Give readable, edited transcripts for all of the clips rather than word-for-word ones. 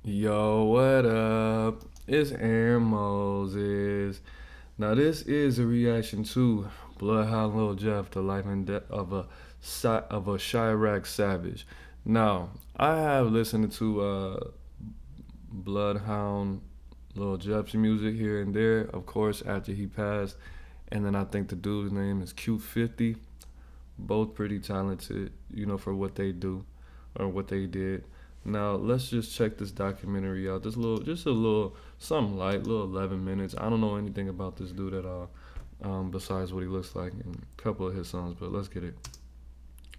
Yo, what up? It's Aaron Moses. Now, this is a reaction to Bloodhound Lil Jeff, the life and death of a Chiraq savage. Now, I have listened to Bloodhound Lil Jeff's music here and there, of course, after he passed. And then I think the dude's name is Q50. Both pretty talented, for what they do or what they did. Now let's just check this documentary out. Just a little, something light, little 11 minutes. I don't know anything about this dude at all, besides what he looks like and a couple of his songs. But let's get it.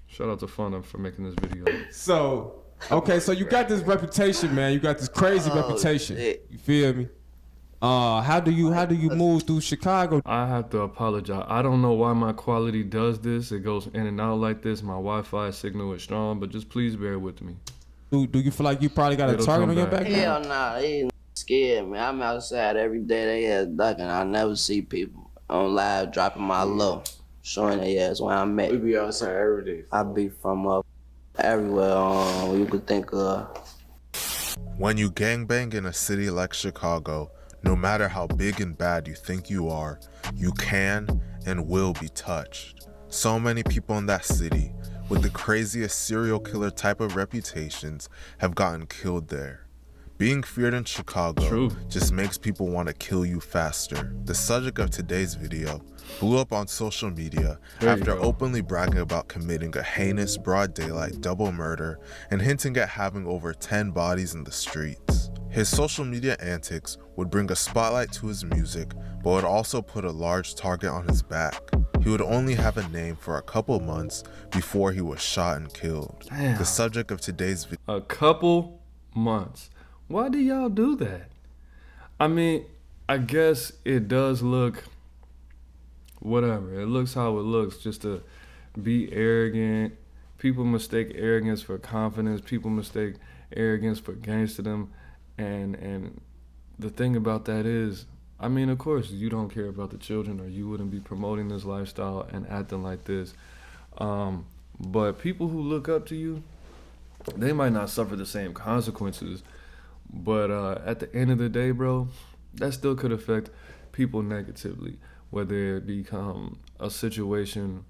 Shout out to Fun for making this video. So, okay, so you got this reputation, man. You got this crazy reputation. Shit. You feel me? How do you move through Chicago? I have to apologize. I don't know why my quality does this. It goes in and out like this. My Wi-Fi signal is strong, but just please bear with me. Do you feel like you probably got a It'll target come on your back. back? Hell nah, they ain't scared, man. I'm outside every day. They ass ducking. I never see people on live dropping my low, showing their ass where I'm at. We be outside every day. I be from everywhere you could think of. When you gangbang in a city like Chicago, no matter how big and bad you think you are, you can and will be touched. So many people in that city, with the craziest serial killer type of reputations, have gotten killed there. Being feared in Chicago True. just makes people want to kill you faster. The subject of today's video blew up on social media There you after go. openly bragging about committing a heinous broad daylight double murder and hinting at having over 10 bodies in the streets. His social media antics would bring a spotlight to his music, but would also put a large target on his back. He would only have a name for a couple months before he was shot and killed. Damn. The subject of today's video. A couple months. Why do y'all do that? I mean, I guess it does look whatever. It looks how it looks, just to be arrogant. People mistake arrogance for confidence. People mistake arrogance for gangsterdom. And the thing about that is, I mean, of course, you don't care about the children, or you wouldn't be promoting this lifestyle and acting like this. But people who look up to you, they might not suffer the same consequences. But at the end of the day, bro, that still could affect people negatively, whether it become a situation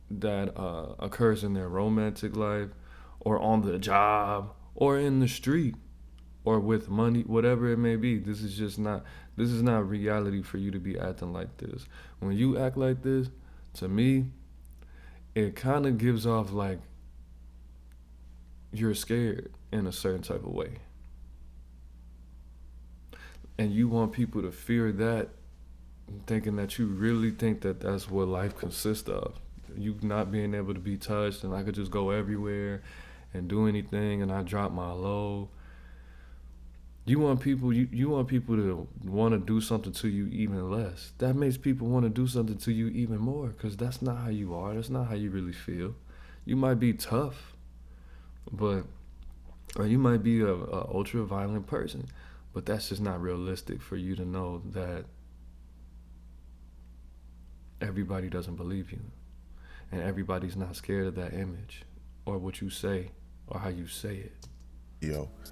that occurs in their romantic life, or on the job, or in the street, or with money, whatever it may be. This is not reality for you to be acting like this. When you act like this, to me, it kind of gives off like you're scared in a certain type of way. And you want people to fear that, thinking that you really think that that's what life consists of. You not being able to be touched, and I could just go everywhere and do anything, and I drop my low. You want people to want to do something to you even less. That makes people want to do something to you even more, because that's not how you are. That's not how you really feel. You might be tough, or you might be a ultra violent person, but that's just not realistic for you to know that everybody doesn't believe you, and everybody's not scared of that image or what you say or how you say it.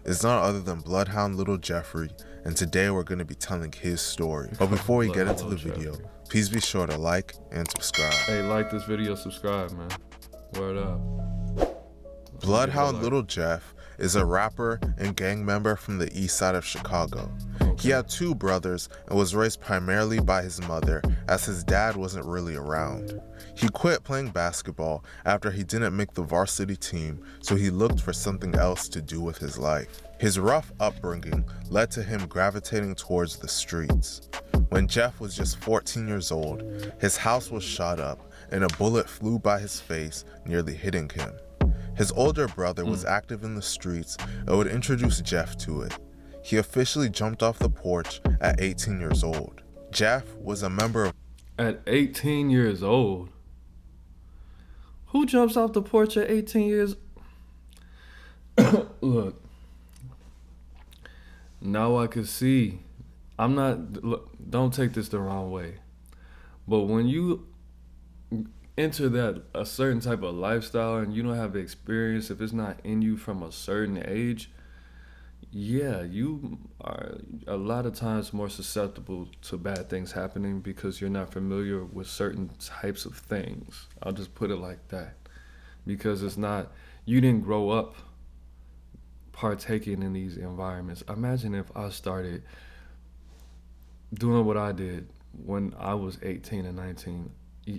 Is none other than Bloodhound Little Jeffrey, and today we're going to be telling his story. But before we get into the video, please be sure to like and subscribe. Hey, like this video, subscribe, man. Word up. Bloodhound Little Jeff is a rapper and gang member from the east side of Chicago. He had two brothers and was raised primarily by his mother, as his dad wasn't really around. He quit playing basketball after he didn't make the varsity team, so he looked for something else to do with his life. His rough upbringing led to him gravitating towards the streets. When Jeff was just 14 years old, his house was shot up and a bullet flew by his face, nearly hitting him. His older brother was active in the streets and would introduce Jeff to it. He officially jumped off the porch at 18 years old. Jeff was a member of... At 18 years old? Who jumps off the porch at 18 years? Look, now I can see. Look, don't take this the wrong way, but when you enter that a certain type of lifestyle and you don't have experience, if it's not in you from a certain age, yeah, you are a lot of times more susceptible to bad things happening because you're not familiar with certain types of things. I'll just put it like that. Because it's not, you didn't grow up partaking in these environments. Imagine if I started doing what I did when I was 18 and 19.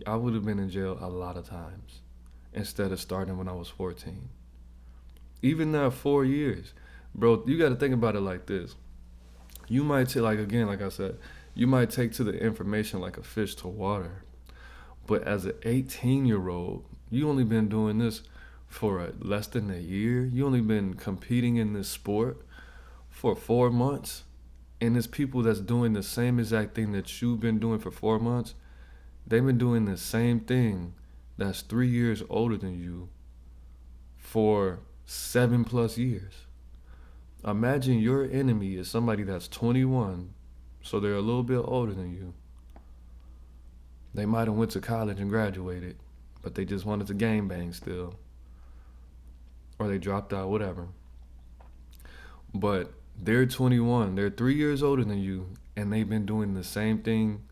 I would have been in jail a lot of times instead of starting when I was 14. Even now, 4 years. Bro, you got to think about it like this. You might take, like, again, like I said, you might take to the information like a fish to water. But as an 18-year-old, you only been doing this for less than a year. You only been competing in this sport for 4 months. And there's people that's doing the same exact thing that you've been doing for 4 months. They've been doing the same thing that's 3 years older than you for 7+ years. Imagine your enemy is somebody that's 21, so they're a little bit older than you. They might have went to college and graduated, but they just wanted to gangbang still. Or they dropped out, whatever. But they're 21, they're 3 years older than you, and they've been doing the same thing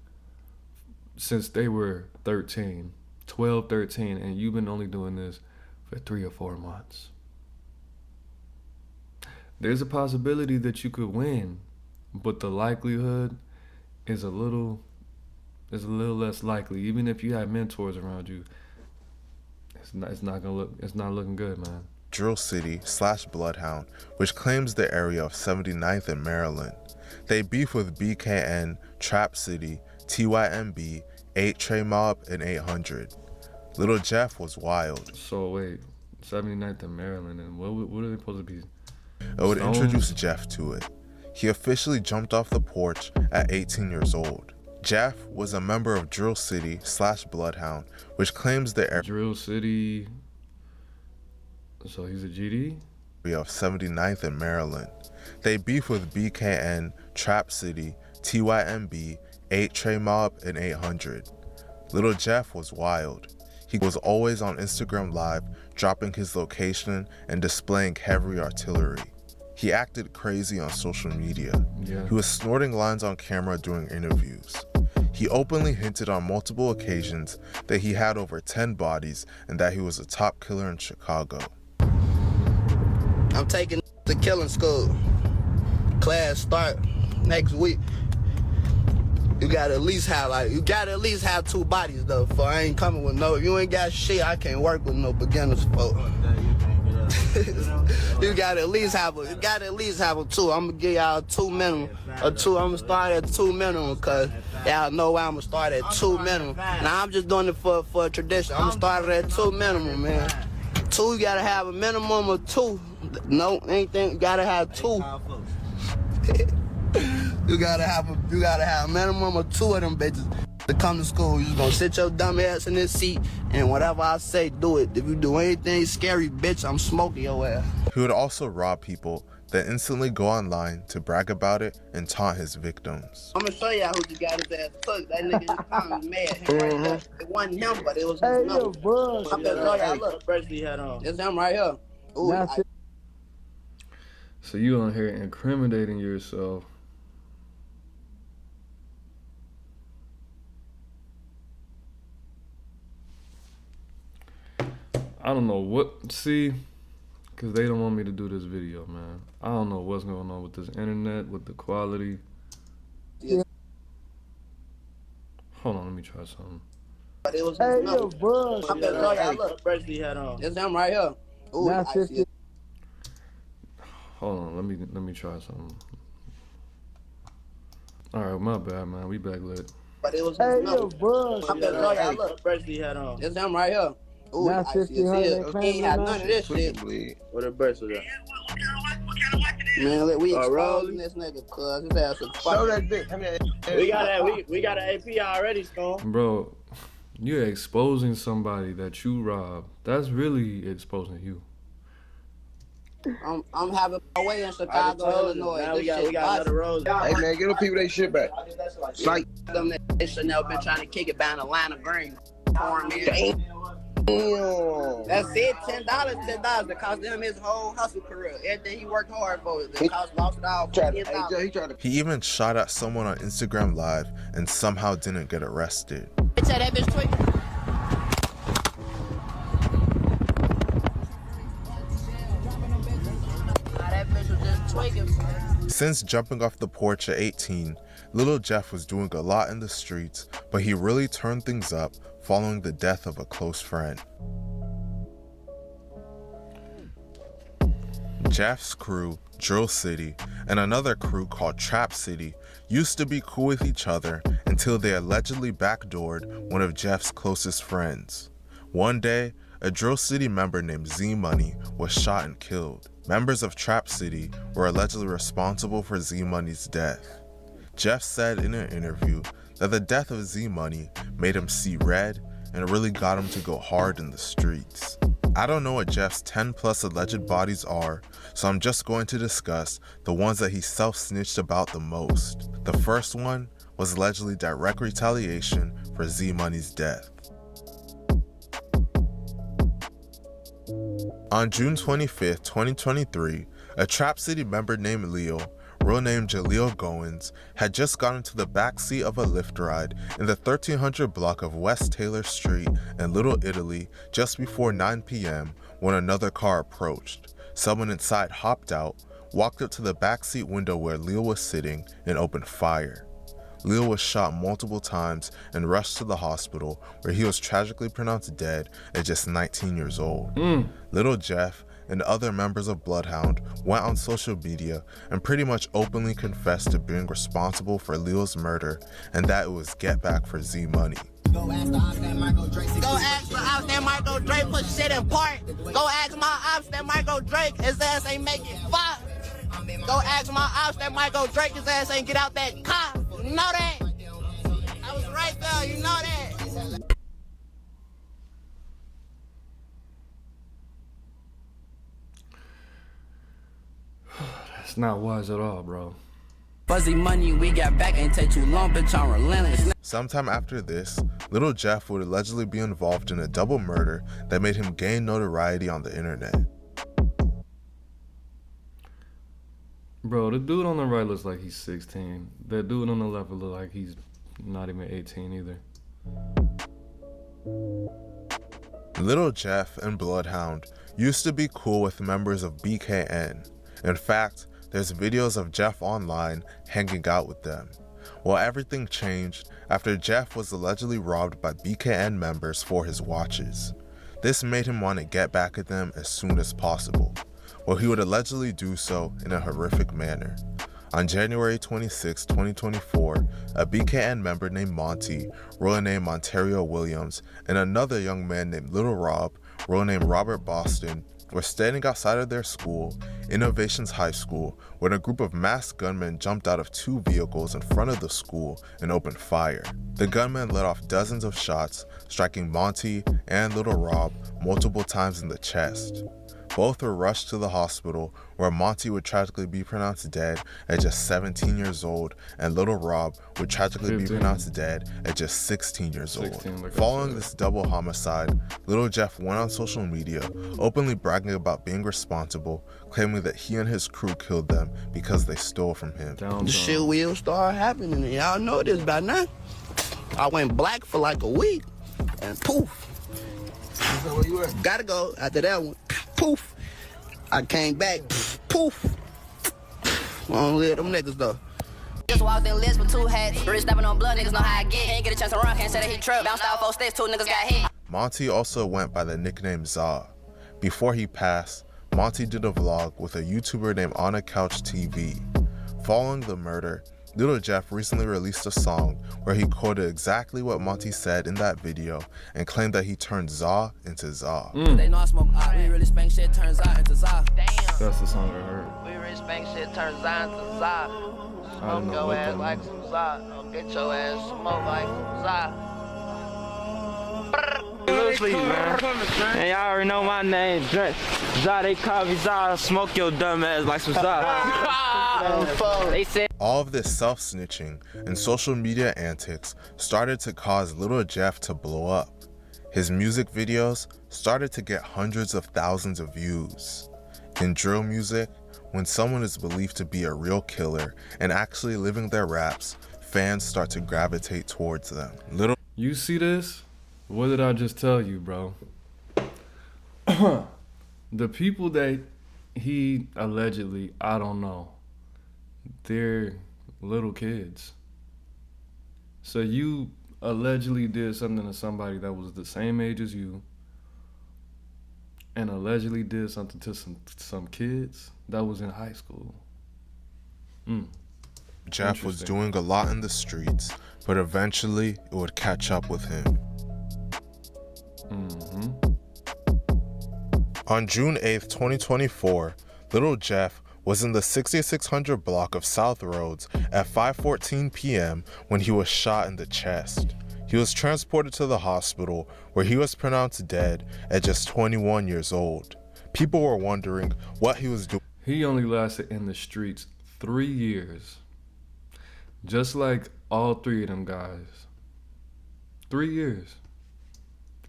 since they were 13, 12, 13, and you've been only doing this for 3 or 4 months. There's a possibility that you could win, but the likelihood is a little less likely. Even if you have mentors around you, it's not looking good, man. Drill City / Bloodhound, which claims the area of 79th and Maryland. They beef with BKN, Trap City, TYMB, 8 Trey Mob, and 800. Little Jeff was wild. So wait, 79th and Maryland, and what are they supposed to be? I would introduce Jeff to it. He officially jumped off the porch at 18 years old. Jeff was a member of Drill City / Bloodhound, which claims the area Drill City. So he's a GD? of 79th and Maryland. They beef with BKN, Trap City, TYMB, 8 Trey Mob, and 800. Little Jeff was wild. He was always on Instagram Live, dropping his location and displaying heavy artillery. He acted crazy on social media. Yeah. He was snorting lines on camera during interviews. He openly hinted on multiple occasions that he had over 10 bodies and that he was a top killer in Chicago. I'm taking to killing school. Class start next week. You gotta at least have 2 bodies though. For I ain't coming with no. If you ain't got shit, I can't work with no beginners folk. You gotta at least have a 2. I'm gonna give y'all 2 minimum. I'm gonna start at 2 minimum, cause y'all know why I'm gonna start at 2 minimum. Now I'm just doing it for a tradition. I'm gonna start at 2 minimum, man. 2, you gotta have a minimum of 2. No, anything, you gotta have 2. You gotta have a minimum of 2 of them bitches to come to school. You just gonna sit your dumb ass in this seat, and whatever I say, do it. If you do anything scary, bitch, I'm smoking your ass. He would also rob people, then instantly go online to brag about it and taunt his victims. I'm gonna show y'all who just got his ass cooked. That nigga just found me mad. It wasn't him, but it was his number. I'm gonna show y'all, look. It's him right here. Ooh, So you on here incriminating yourself. I don't know what, see, because they don't want me to do this video, man. I don't know what's going on with this internet, with the quality. Yeah. Hold on, let me try something. But it was his number. I'm gonna show y'all, look. It's him right here. Ooh, I see it. Hold on, let me try something. All right, my bad, man. We back lit. But it was his number. I'm gonna show y'all, look. It's him right here. Ooh, I see it. He ain't had none of this shit. What a burst of that? Man, we exposing this nigga, cuz his ass is fucking. Show that dick. We got an AP already, Stone. Bro, you're exposing somebody that you robbed. That's really exposing you. I'm having my way in Chicago, Illinois. Now we got another rose. Hey man, get them people they shit back. Psych. They should never been trying to kick it down the line of green. That's it, $10. That cost him his whole hustle career. Everything he worked hard for, the cost lost it all. He even shot at someone on Instagram Live and somehow didn't get arrested. That bitch tweaking. That bitch was just tweaking. Since jumping off the porch at 18, Little Jeff was doing a lot in the streets, but he really turned things up following the death of a close friend. Jeff's crew, Drill City, and another crew called Trap City used to be cool with each other until they allegedly backdoored one of Jeff's closest friends. One day, a Drill City member named Z Money was shot and killed. Members of Trap City were allegedly responsible for Z Money's death. Jeff said in an interview that the death of Z Money made him see red and really got him to go hard in the streets. I don't know what Jeff's 10 plus alleged bodies are, so I'm just going to discuss the ones that he self-snitched about the most. The first one was allegedly direct retaliation for Z Money's death. On June 25th, 2023, a Trap City member named Leo, real name Jaleel Goins, had just gotten into the backseat of a Lyft ride in the 1300 block of West Taylor Street in Little Italy just before 9 p.m. when another car approached. Someone inside hopped out, walked up to the backseat window where Leo was sitting, and opened fire. Leo was shot multiple times and rushed to the hospital, where he was tragically pronounced dead at just 19 years old. Little Jeff and other members of Bloodhound went on social media and pretty much openly confessed to being responsible for Leo's murder and that it was get back for Z Money. Go ask the ops that Michael Drake. Go ask the ops that Michael Drake put shit in park. Go ask my ops that Michael Drake, his ass ain't making fuck. Go ask my ops that Michael Drake, his ass ain't get out that car. You know that? I was right there, you know that? That's not wise at all, bro. Fuzzy money we got back ain't take too long, bitch, I'm relentless. Sometime after this, Little Jeff would allegedly be involved in a double murder that made him gain notoriety on the internet. Bro, the dude on the right looks like he's 16. That dude on the left look like he's not even 18 either. Little Jeff and Bloodhound used to be cool with members of BKN. In fact, there's videos of Jeff online hanging out with them. Well, everything changed after Jeff was allegedly robbed by BKN members for his watches. This made him want to get back at them as soon as possible. Well, he would allegedly do so in a horrific manner. On January 26, 2024, a BKN member named Monty, real name Montario Williams, and another young man named Little Rob, real name Robert Boston, were standing outside of their school, Innovations High School, when a group of masked gunmen jumped out of two vehicles in front of the school and opened fire. The gunmen let off dozens of shots, striking Monty and Little Rob multiple times in the chest. Both were rushed to the hospital, where Monty would tragically be pronounced dead at just 17 years old, and Little Rob would tragically be pronounced dead at just 16 years old. Following this double homicide, Little Jeff went on social media, openly bragging about being responsible, claiming that he and his crew killed them because they stole from him. The shit will start happening, and y'all know this by now. I went black for like a week, and poof. Where you at? Gotta go after that one. Poof. I came back. Poof. I don't live them niggas though. Just walked in list with two hats. Rich stepping on blood, niggas know how I get. Ain't get a chance to run, can't say that he tripped. Bounced out 4 steps, 2 niggas got hit. Monty also went by the nickname Za. Before he passed, Monty did a vlog with a YouTuber named On a Couch TV. Following the murder, Little Jeff recently released a song where he quoted exactly what Monty said in that video and claimed that he turned Za into Za. They know I smoke out, we really spank shit, turns out into Za. That's the song I heard. We really spank shit, turns out into Za. I don't Smoke know your what ass that like means. some Za. I'll get your ass smoke like some Za. Please, man. And y'all already know my name. Za, they call me Za. Smoke your dumb ass like some Za. They said. All of this self-snitching and social media antics started to cause Little Jeff to blow up. His music videos started to get hundreds of thousands of views. In drill music, when someone is believed to be a real killer and actually living their raps, fans start to gravitate towards them. You see this? What did I just tell you, bro? The people that he allegedly, I don't know, they're little kids. So you allegedly did something to somebody that was the same age as you, and allegedly did something to some kids that was in high school. Jeff was doing a lot in the streets, but eventually it would catch up with him. On June 8th, 2024, Little Jeff was in the 6600 block of South Roads at 5:14 p.m. when he was shot in the chest. He was transported to the hospital where he was pronounced dead at just 21 years old. People were wondering what he was doing. He only lasted in the streets 3 years. Just like all three of them guys. 3 years.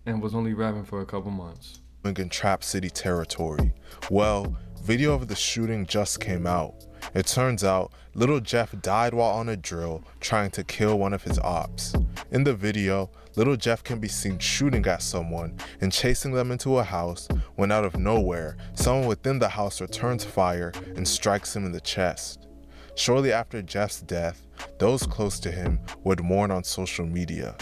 And was only rapping for a couple months. In Trap City territory. Well, video of the shooting just came out. It turns out Little Jeff died while on a drill trying to kill one of his ops. In the video, Little Jeff can be seen shooting at someone and chasing them into a house when out of nowhere, someone within the house returns fire and strikes him in the chest. Shortly after Jeff's death, those close to him would mourn on social media.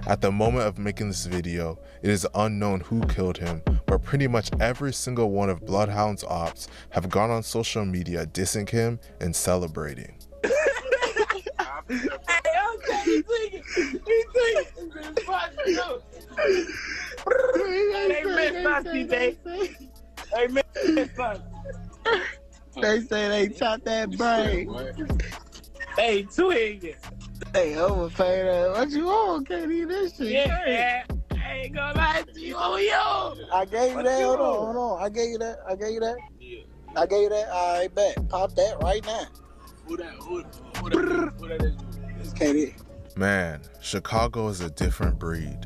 At the moment of making this video, it is unknown who killed him, but pretty much every single one of Bloodhound's ops have gone on social media dissing him and celebrating. They say they chopped that brain. Hey, twig. Hey, overpaid that. What you want? Can't eat this shit. Yeah, I ain't gonna lie to you. Oh, yo. I gave you that. Hold on. I gave you that. I gave you that. I bet. Pop that right now. Who that is? It's KD. Man, Chicago is a different breed.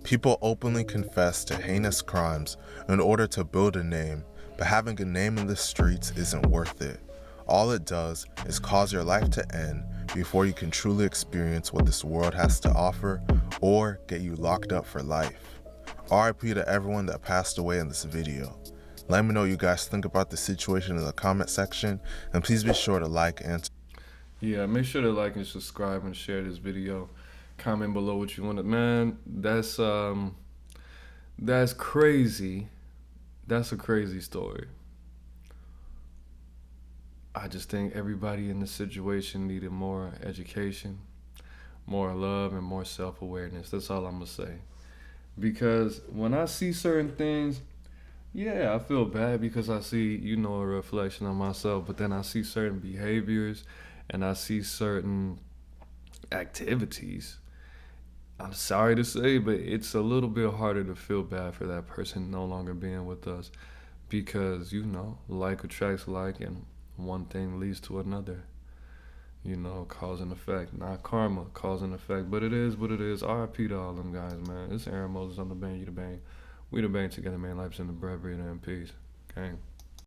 People openly confess to heinous crimes in order to build a name, but having a name in the streets isn't worth it. All it does is cause your life to end before you can truly experience what this world has to offer or get you locked up for life. RIP to everyone that passed away in this video. Let me know what you guys think about the situation in the comment section, and please be sure to like and Yeah, make sure to like and subscribe and share this video. Comment below what you want. Man, that's crazy. That's a crazy story. I just think everybody in this situation needed more education, more love, and more self-awareness. That's all I'm gonna say. Because when I see certain things, yeah, I feel bad because I see, a reflection of myself, but then I see certain behaviors and I see certain activities. I'm sorry to say, but it's a little bit harder to feel bad for that person no longer being with us because, like attracts like, and one thing leads to another. Cause and effect. Not karma, cause and effect. But it is what it is. RIP to all them guys, man. It's Aaron Moses on the bang, you the bang. We the bang together, man. Life's in the bread, breathe, and peace. Gang.